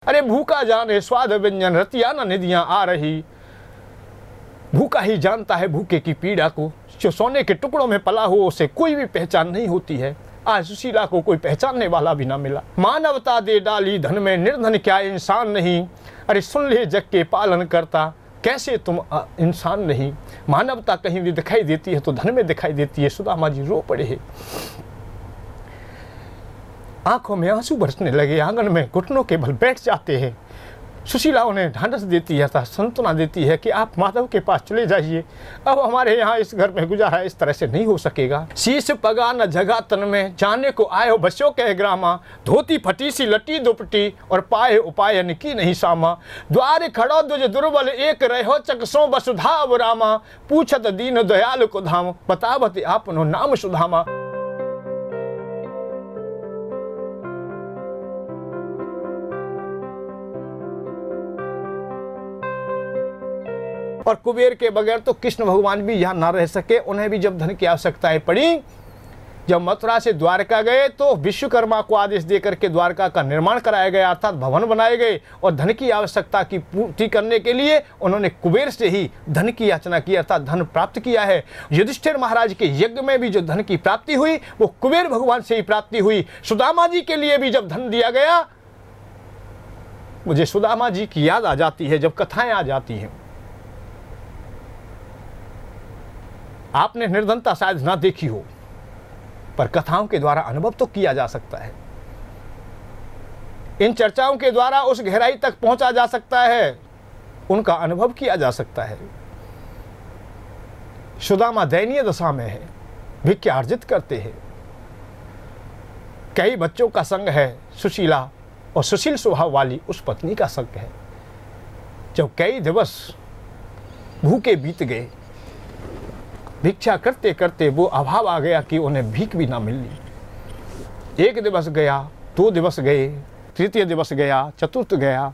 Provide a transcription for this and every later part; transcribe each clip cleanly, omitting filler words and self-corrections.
अरे भूखा जाने स्वाद व्यंजन, रतिया न निधियां आ रही। भूखा ही जानता है भूखे की पीड़ा को, जो सोने के टुकड़ों में पला हो उसे कोई भी पहचान नहीं होती है। आज सुशीला को कोई पहचानने वाला भी ना मिला। मानवता दे डाली धन में, निर्धन क्या इंसान नहीं। अरे सुन ले जग के पालन करता, कैसे तुम इंसान नहीं। मानवता कहीं भी दिखाई देती है तो धन में दिखाई देती है। सुदामा जी रो पड़े हैं, आंखों में आंसू बरसने लगे, आंगन में घुटनों के बल बैठ जाते हैं। सुशीला उन्हें ढांढस देती है, सांत्वना देती है कि आप माधव के पास चले जाइए, अब हमारे यहाँ इस घर में गुजारा इस तरह से नहीं हो सकेगा। शीश पगा न जगा तन में, जाने को आयो बस्यो कह ग्रामा। धोती फटी सी लटी दुपटी, और पाए उपायन की नहीं सामा। द्वार खड़ो दुज दुर्बल, एक रहो चकसो वसुधा अब रामा। पूछत दीन दयाल को धाम, बतावत आपनो नाम सुधामा। और कुबेर के बगैर तो कृष्ण भगवान भी यहाँ ना रह सके। उन्हें भी जब धन की आवश्यकताएं पड़ी, जब मथुरा से द्वारका गए तो विश्वकर्मा को आदेश देकर के द्वारका का निर्माण कराया गया, अर्थात भवन बनाए गए। और धन की आवश्यकता की पूर्ति करने के लिए उन्होंने कुबेर से ही धन की याचना की, अर्थात धन प्राप्त किया है। युधिष्ठिर महाराज के यज्ञ में भी जो धन की प्राप्ति हुई वो कुबेर भगवान से ही प्राप्ति हुई। सुदामा जी के लिए भी जब धन दिया गया, मुझे सुदामा जी की याद आ जाती है जब कथाएं आ जाती हैं। आपने निर्धनता शायद ना देखी हो, पर कथाओं के द्वारा अनुभव तो किया जा सकता है। इन चर्चाओं के द्वारा उस गहराई तक पहुंचा जा सकता है, उनका अनुभव किया जा सकता है। सुदामा दयनीय दशा में है, भिक्षा अर्जित करते हैं। कई बच्चों का संग है सुशीला, और सुशील स्वभाव वाली उस पत्नी का संग है। जब कई दिवस भूखे बीत गए, भिक्षा करते करते वो अभाव आ गया कि उन्हें भीख भी ना मिली। एक दिवस गया, 2 दिवस गए, तृतीय दिवस गया, चतुर्थ गया,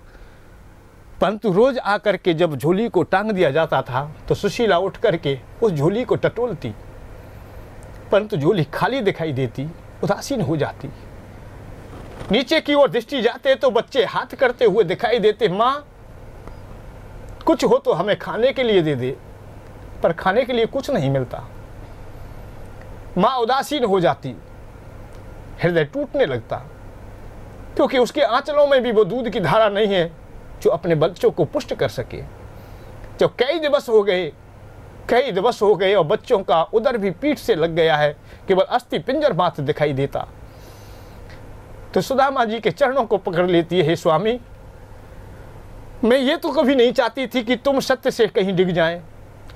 परंतु रोज आकर के जब झोली को टांग दिया जाता था तो सुशीला उठ करके उस झोली को टटोलती, परंतु झोली खाली दिखाई देती, उदासीन हो जाती। नीचे की ओर दृष्टि जाते तो बच्चे हाथ करते हुए दिखाई देते, माँ कुछ हो तो हमें खाने के लिए दे दे, पर खाने के लिए कुछ नहीं मिलता। माँ उदासीन हो जाती, हृदय टूटने लगता, क्योंकि उसके आंचलों में भी वो दूध की धारा नहीं है जो अपने बच्चों को पुष्ट कर सके। जब कई दिवस हो गए और बच्चों का उदर भी पीठ से लग गया है, केवल अस्थि पिंजर मात्र दिखाई देता, तो सुदामा जी के चरणों को पकड़ लेती है, हे स्वामी, मैं ये तो कभी नहीं चाहती थी कि तुम सत्य से कहीं डिग जाएं,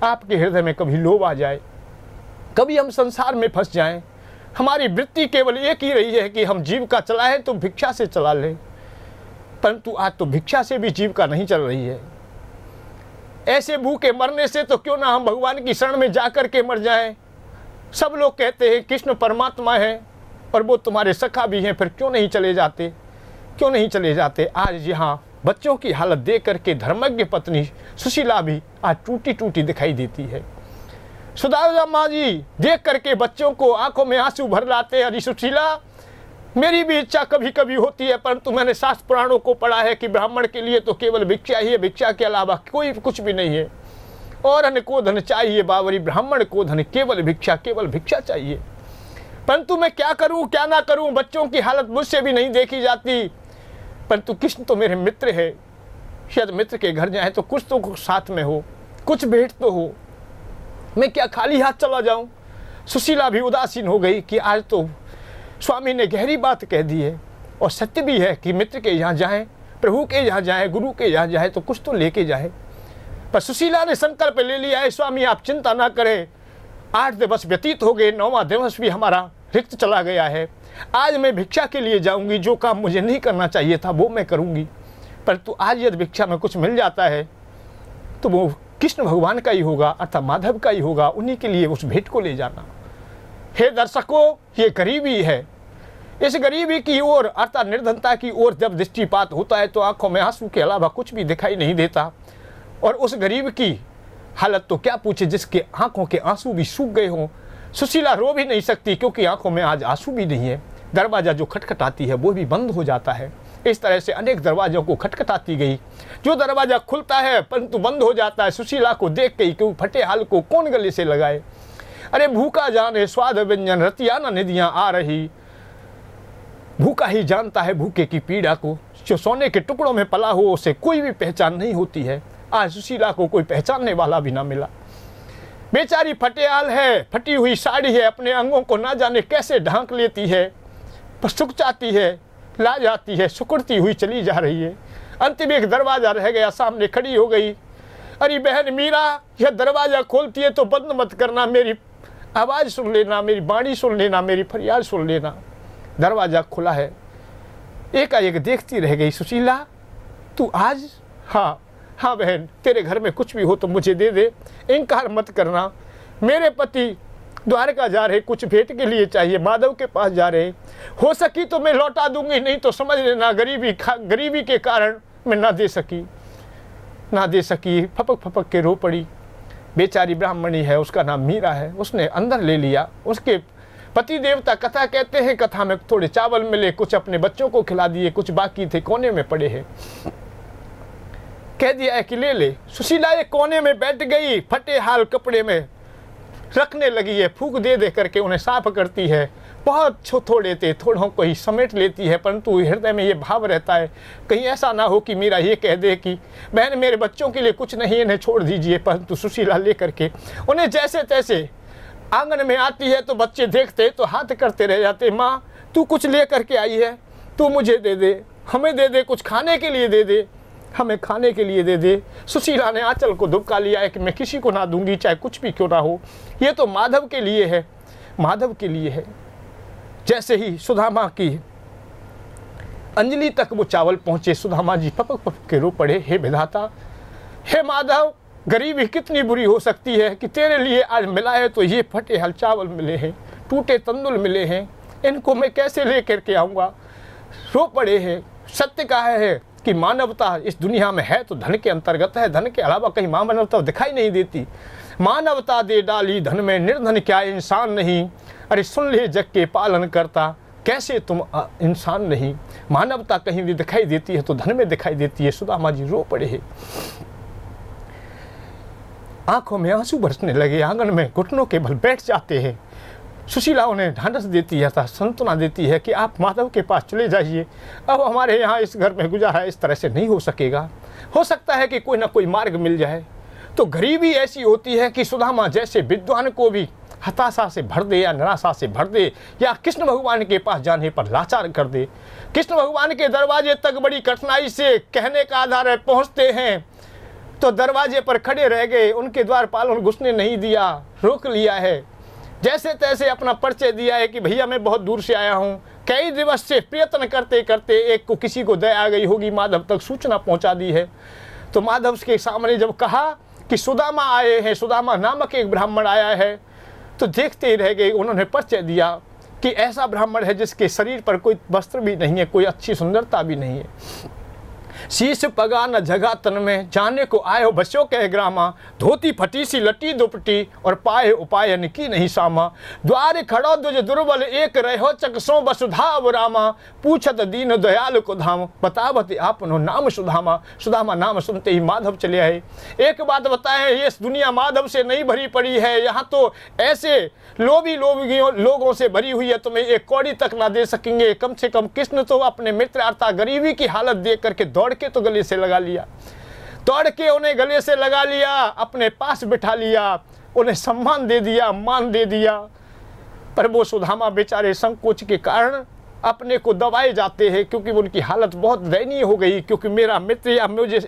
आपके हृदय में कभी लोभ आ जाए, कभी हम संसार में फंस जाएं। हमारी वृत्ति केवल एक ही रही है कि हम जीविका चलाएं तो भिक्षा से चला लें, परंतु आज तो भिक्षा से भी जीविका नहीं चल रही है। ऐसे भूखे मरने से तो क्यों ना हम भगवान की शरण में जाकर के मर जाएं। सब लोग कहते हैं कृष्ण परमात्मा है और वो तुम्हारे सखा भी हैं, फिर क्यों नहीं चले जाते। आज यहाँ बच्चों की हालत देख करके धर्मज्ञ पत्नी सुशीला भी आज टूटी टूटी दिखाई देती है। सुदामा जी देख करके बच्चों को आंखों में आंसू भर लाते हैं। अरे सुशीला, मेरी भी इच्छा कभी कभी होती है, परंतु मैंने शास्त्र पुराणों को पढ़ा है कि ब्राह्मण के लिए तो केवल भिक्षा ही है, भिक्षा के अलावा कोई कुछ भी नहीं है। और अन्न को धन चाहिए बावरी, ब्राह्मण को धन केवल भिक्षा चाहिए। परंतु मैं क्या करूं क्या ना करूं, बच्चों की हालत मुझसे भी नहीं देखी जाती। परंतु कृष्ण तो मेरे मित्र है, शायद मित्र के घर जाए तो कुछ तो साथ में हो, कुछ भेंट तो हो, मैं क्या खाली हाथ चला जाऊं। सुशीला भी उदासीन हो गई कि आज तो स्वामी ने गहरी बात कह दी है, और सत्य भी है कि मित्र के यहाँ जाएं, प्रभु के यहाँ जाएं, गुरु के यहाँ जाएं तो कुछ तो लेके जाए। पर सुशीला ने संकल्प ले लिया है, स्वामी आप चिंता ना करें, 8 दिवस व्यतीत हो गए, 9वां दिवस भी हमारा रिक्त चला गया है। आज मैं भिक्षा के लिए जाऊंगी, जो काम मुझे नहीं करना चाहिए था वो मैं करूंगी, परंतु आज यदि भिक्षा में कुछ मिल जाता है तो वो कृष्ण भगवान का ही होगा, अर्थात माधव का ही होगा, उन्हीं के लिए उस भेंट को ले जाना। हे दर्शकों, ये गरीबी है। इस गरीबी की ओर अर्थात निर्धनता की ओर जब दृष्टिपात होता है तो आंखों में आंसू के अलावा कुछ भी दिखाई नहीं देता। और उस गरीब की हालत तो क्या पूछे, जिसके आंखों के आंसू भी सूख गए हों। सुशीला रो भी नहीं सकती क्योंकि आंखों में आज आंसू भी नहीं है। दरवाजा जो खटखटाती है वो भी बंद हो जाता है। इस तरह से अनेक दरवाज़ों को खटखटाती गई। जो दरवाज़ा खुलता है परंतु बंद हो जाता है। सुशीला को देख के क्यों फटे हाल को कौन गले से लगाए। अरे भूखा जाने स्वाद व्यंजन, रतिया न निधियाँ आ रही। भूखा ही जानता है भूखे की पीड़ा को। जो सोने के टुकड़ों में पला हो उसे कोई भी पहचान नहीं होती है। आज सुशीला को कोई पहचानने वाला भी ना मिला। बेचारी फटेहाल है, फटी हुई साड़ी है, अपने अंगों को ना जाने कैसे ढांक लेती है, सुख जाती है, ला जाती है, सुकुड़ती हुई चली जा रही है। अंतिम एक दरवाज़ा रह गया, सामने खड़ी हो गई। अरे बहन मीरा, यह दरवाज़ा खोलती है तो बंद मत करना, मेरी आवाज़ सुन लेना, मेरी बाणी सुन लेना, मेरी फरियाद सुन लेना। दरवाज़ा खुला है। एकाएक देखती रह गई। सुशीला तू आज? हाँ बहन, तेरे घर में कुछ भी हो तो मुझे दे दे, इनकार मत करना। मेरे पति द्वारका जा रहे, कुछ भेंट के लिए चाहिए, माधव के पास जा रहे। हो सकी तो मैं लौटा दूंगी, नहीं तो समझ लेना गरीबी के कारण मैं ना दे सकी। फपक के रो पड़ी। बेचारी ब्राह्मणी है, उसका नाम मीरा है। उसने अंदर ले लिया। उसके पति देवता कथा कहते हैं, कथा में थोड़े चावल मिले, कुछ अपने बच्चों को खिला दिए, कुछ बाकी थे कोने में पड़े हैं। कह दिया है कि ले ले। सुशीला एक कोने में बैठ गई, फटे हाल कपड़े में रखने लगी है। फूंक दे दे करके उन्हें साफ करती है। बहुत थोड़े थे, थोड़ों को ही समेट लेती है, परंतु हृदय में ये भाव रहता है कहीं ऐसा ना हो कि मीरा ये कह दे कि बहन मेरे बच्चों के लिए कुछ नहीं, इन्हें छोड़ दीजिए। परंतु सुशीला ले करके उन्हें जैसे तैसे आंगन में आती है तो बच्चे देखते तो हाथ करते रह जाते। माँ तू कुछ ले करके आई है, तू मुझे दे दे, हमें दे दे, कुछ खाने के लिए दे दे, हमें खाने के लिए दे दे। सुशीला ने आंचल को दुबका लिया है कि मैं किसी को ना दूंगी, चाहे कुछ भी क्यों ना हो, ये तो माधव के लिए है, माधव के लिए है। जैसे ही सुदामा की अंजलि तक वो चावल पहुंचे, सुदामा जी पपक के रो पड़े। हे विधाता, हे माधव, गरीबी कितनी बुरी हो सकती है कि तेरे लिए आज मिला है तो ये फटे हल चावल मिले हैं, टूटे तंदुल मिले हैं, इनको मैं कैसे ले करके आऊँगा। रो पड़े हैं। सत्य कहा है कि मानवता इस दुनिया में है तो धन के अंतर्गत है, धन के अलावा कहीं मानवता दिखाई नहीं देती। मानवता दे डाली धन में, निर्धन क्या इंसान नहीं। अरे सुन ले जग के पालन करता, कैसे तुम इंसान नहीं। मानवता कहीं भी दिखाई देती है तो धन में दिखाई देती है। सुदामा जी रो पड़े हैं, आंखों में आंसू बरसने लगे, आंगन में घुटनों के बल बैठ जाते हैं। सुशीला उन्हें ढांढस देती है, सांत्वना देती है कि आप माधव के पास चले जाइए, अब हमारे यहाँ इस घर में गुजारा इस तरह से नहीं हो सकेगा, हो सकता है कि कोई ना कोई मार्ग मिल जाए। तो गरीबी ऐसी होती है कि सुदामा जैसे विद्वान को भी हताशा से भर दे या निराशा से भर दे, या कृष्ण भगवान के पास जाने पर लाचार कर दे। कृष्ण भगवान के दरवाजे तक बड़ी कठिनाई से कहने का आधार है पहुँचते हैं तो दरवाजे पर खड़े रह गए, उनके द्वारपालों घुसने नहीं दिया, रोक लिया है। जैसे तैसे अपना परिचय दिया है कि भैया मैं बहुत दूर से आया हूँ। कई दिवस से प्रयत्न करते करते एक को किसी को दया आ गई होगी, माधव तक सूचना पहुँचा दी है। तो माधव के सामने जब कहा कि सुदामा आए हैं, सुदामा नामक एक ब्राह्मण आया है, तो देखते ही रह गए। उन्होंने परिचय दिया कि ऐसा ब्राह्मण है जिसके शरीर पर कोई वस्त्र भी नहीं है, कोई अच्छी सुंदरता भी नहीं है। शीश पगा न जगा तन में, जाने को आयो बस्यो कह ग्रामा। धोती फटी सी लटी दुपटी, और पाए उपाय की नहीं सामा। द्वार खड़ो दुज दुर्बल, एक रहो चकसो वसुधाव रामा। पूछत दीन दयाल को धाम, बतावत आपनो नाम सुदामा। सुदामा नाम सुनते ही माधव चले आए। एक बात बताएं, ये दुनिया माधव से नहीं भरी पड़ी है, यहाँ तो ऐसे लोभी लोगों से भरी हुई है, तुम्हें एक कौड़ी तक ना दे सकेंगे। कम से कम कृष्ण तो अपने मित्र अर्थात गरीबी की हालत देख करके दौड़ के तो गले से लगा लिया, दौड़ के उन्हें गले से लगा लिया, अपने पास बिठा लिया, उन्हें सम्मान दे दिया, मान दे दिया। पर वो सुदामा बेचारे संकोच के कारण अपने को दबाए जाते हैं, क्योंकि उनकी हालत बहुत दयनीय हो गई। क्योंकि मेरा मित्र या मुझे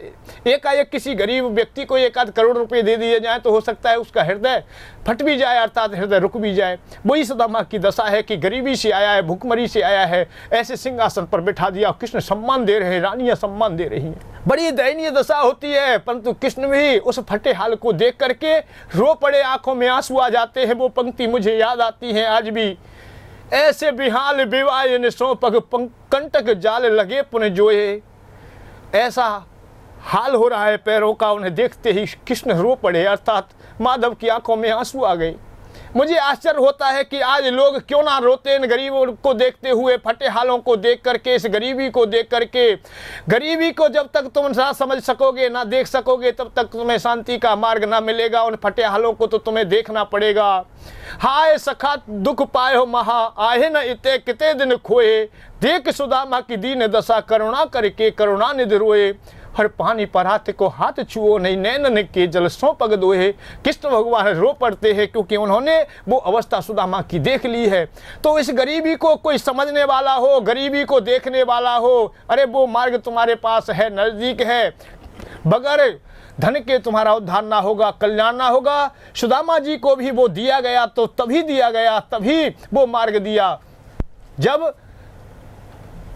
एकाएक किसी गरीब व्यक्ति को 1 आध करोड़ रुपए दे दिए जाए तो हो सकता है उसका हृदय फट भी जाए, अर्थात हृदय रुक भी जाए। वही सुदामा की दशा है कि गरीबी से आया है, भूखमरी से आया है, ऐसे सिंहासन पर बैठा दिया, कृष्ण सम्मान दे रहे हैं, रानियां सम्मान दे रही हैं। बड़ी दयनीय दशा होती है, परंतु कृष्ण भी उस फटे हाल को देख करके रो पड़े, आंखों में आंसू आ जाते हैं। वो पंक्ति मुझे याद आती है आज भी। ऐसे बिहाल विवाह ने सो पग कंटक जाल लगे पुन जोए। ऐसा हाल हो रहा है पैरों का, उन्हें देखते ही कृष्ण रो पड़े, अर्थात माधव की आंखों में आंसू आ गए। मुझे आश्चर्य होता है कि आज लोग क्यों ना रोते इन गरीबों को देखते हुए, फटे हालों को देख करके, इस गरीबी को देख करके। गरीबी को जब तक तुम ना समझ सकोगे, ना देख सकोगे, तब तक तुम्हें शांति का मार्ग ना मिलेगा। उन फटे हालों को तो तुम्हें देखना पड़ेगा। हाय सखा दुख पाए हो महा, आहे न इते किते दिन खोए, देख सुदामा की दीन दशा, करुणा करके करुणा निधि रोए। हर पानी पर हाथ को हाथ छुओ नहीं, नैनन के जल सो पग दोहे। कृष्ण भगवान रो पड़ते हैं क्योंकि उन्होंने वो अवस्था सुदामा की देख ली है। तो इस गरीबी को कोई समझने वाला हो, गरीबी को देखने वाला हो, अरे वो मार्ग तुम्हारे पास है, नज़दीक है। बगैर धन के तुम्हारा उद्धार ना होगा, कल्याण ना होगा। सुदामा जी को भी वो दिया गया तो तभी दिया गया, तभी वो मार्ग दिया जब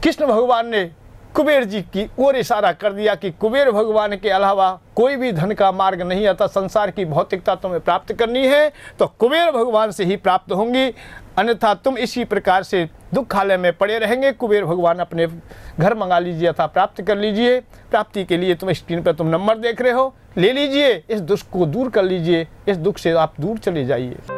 कृष्ण भगवान ने कुबेर जी की ओर इशारा कर दिया कि कुबेर भगवान के अलावा कोई भी धन का मार्ग नहीं आता। संसार की भौतिकता तुम्हें प्राप्त करनी है तो कुबेर भगवान से ही प्राप्त होंगी, अन्यथा तुम इसी प्रकार से दुखालय में पड़े रहेंगे। कुबेर भगवान अपने घर मंगा लीजिए अथवा प्राप्त कर लीजिए। प्राप्ति के लिए तुम स्क्रीन पर तुम नंबर देख रहे हो, ले लीजिए, इस दुख को दूर कर लीजिए, इस दुख से आप दूर चले जाइए।